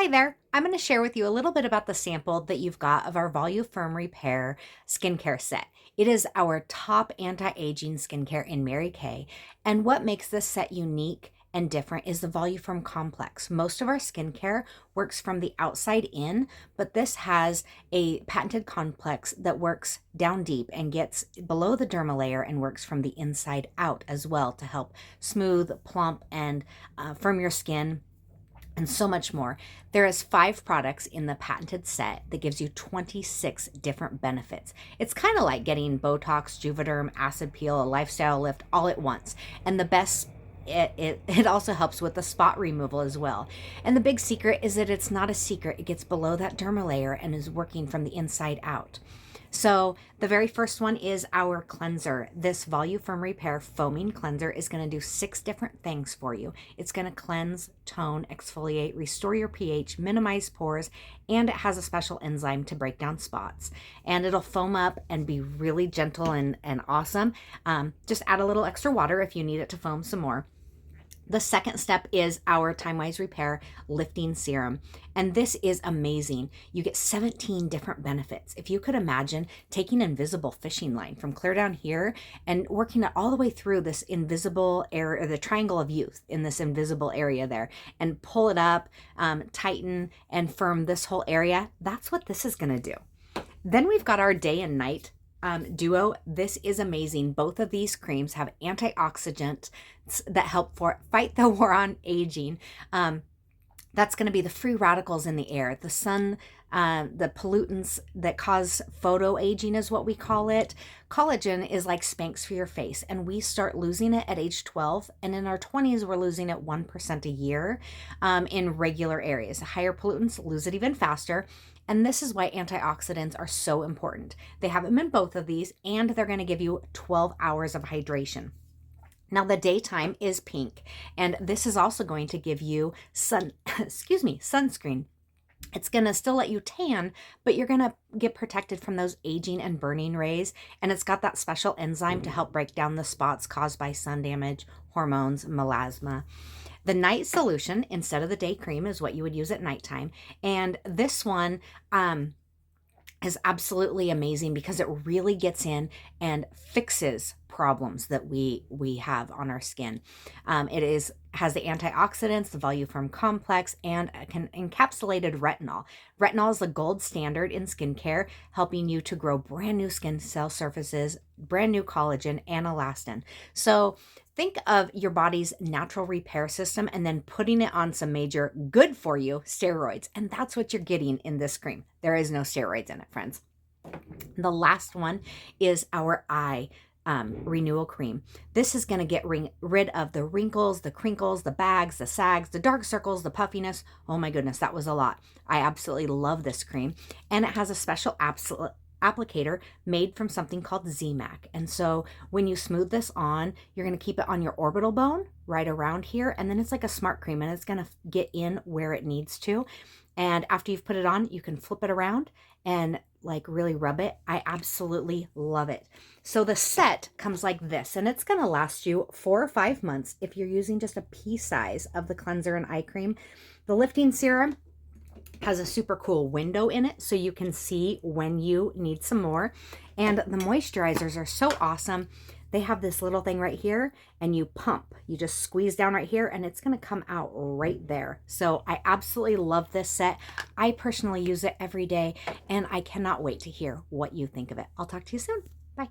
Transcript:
Hi there. I'm going to share with you a little bit about the sample that you've got of our Volu-firm Repair Skincare set. It is our top anti-aging skincare in Mary Kay, and what makes this set unique and different is the Volu-firm complex. Most of our skincare works from the outside in, but this has a patented complex that works down deep and gets below the dermal layer and works from the inside out as well to help smooth, plump, and firm your skin and so much more. There is 5 products in the patented set that gives you 26 different benefits. It's kind of like getting Botox, Juvederm, acid peel, a lifestyle lift all at once. And the best, it also helps with the spot removal as well. And the big secret is that it's not a secret. It gets below that dermal layer and is working from the inside out. So the very first one is our cleanser. This Volu-firm Repair Foaming Cleanser is going to do 6 different things for you. It's going to cleanse, tone, exfoliate, restore your pH, minimize pores, and it has a special enzyme to break down spots. And it'll foam up and be really gentle and awesome. Just add a little extra water if you need it to foam some more. The second step is our Time-Wise Repair Lifting Serum. And this is amazing. You get 17 different benefits. If you could imagine taking an invisible fishing line from clear down here and working it all the way through this invisible area, or the triangle of youth in this invisible area there, and pull it up, tighten and firm this whole area, that's what this is going to do. Then we've got our day and night duo. This is amazing. Both of these creams have antioxidants that help fight the war on aging. That's going to be the free radicals in the air, the sun, the pollutants that cause photo aging is what we call it. Collagen is like Spanx for your face, and we start losing it at age 12, and in our 20s we're losing it 1% a year in regular areas. Higher pollutants lose it even faster. And this is why antioxidants are so important. They have them in both of these, and they're going to give you 12 hours of hydration. Now the daytime is pink, and this is also going to give you sunscreen. It's going to still let you tan, but you're going to get protected from those aging and burning rays. And it's got that special enzyme to help break down the spots caused by sun damage, hormones, melasma. The night solution instead of the day cream is what you would use at nighttime. And this one is absolutely amazing because it really gets in and fixes problems that we have on our skin. It has the antioxidants, the Volu-firm complex, and encapsulated retinol. Retinol is the gold standard in skincare, helping you to grow brand new skin cell surfaces, brand new collagen, and elastin. So think of your body's natural repair system and then putting it on some major good for you steroids. And that's what you're getting in this cream. There is no steroids in it, friends. The last one is our eye renewal cream. This is going to get rid of the wrinkles, the crinkles, the bags, the sags, the dark circles, the puffiness. Oh my goodness, that was a lot. I absolutely love this cream. And it has a special applicator made from something called Z-Mac. And so when you smooth this on, you're going to keep it on your orbital bone right around here. And then it's like a smart cream, and it's going to get in where it needs to. And after you've put it on, you can flip it around and like really rub it. I absolutely love it. So the set comes like this, and it's going to last you 4 or 5 months if you're using just a pea size of the cleanser and eye cream. The lifting serum has a super cool window in it so you can see when you need some more. And the moisturizers are so awesome. They have this little thing right here, and you pump. You just squeeze down right here, and it's going to come out right there. So I absolutely love this set. I personally use it every day, and I cannot wait to hear what you think of it. I'll talk to you soon. Bye.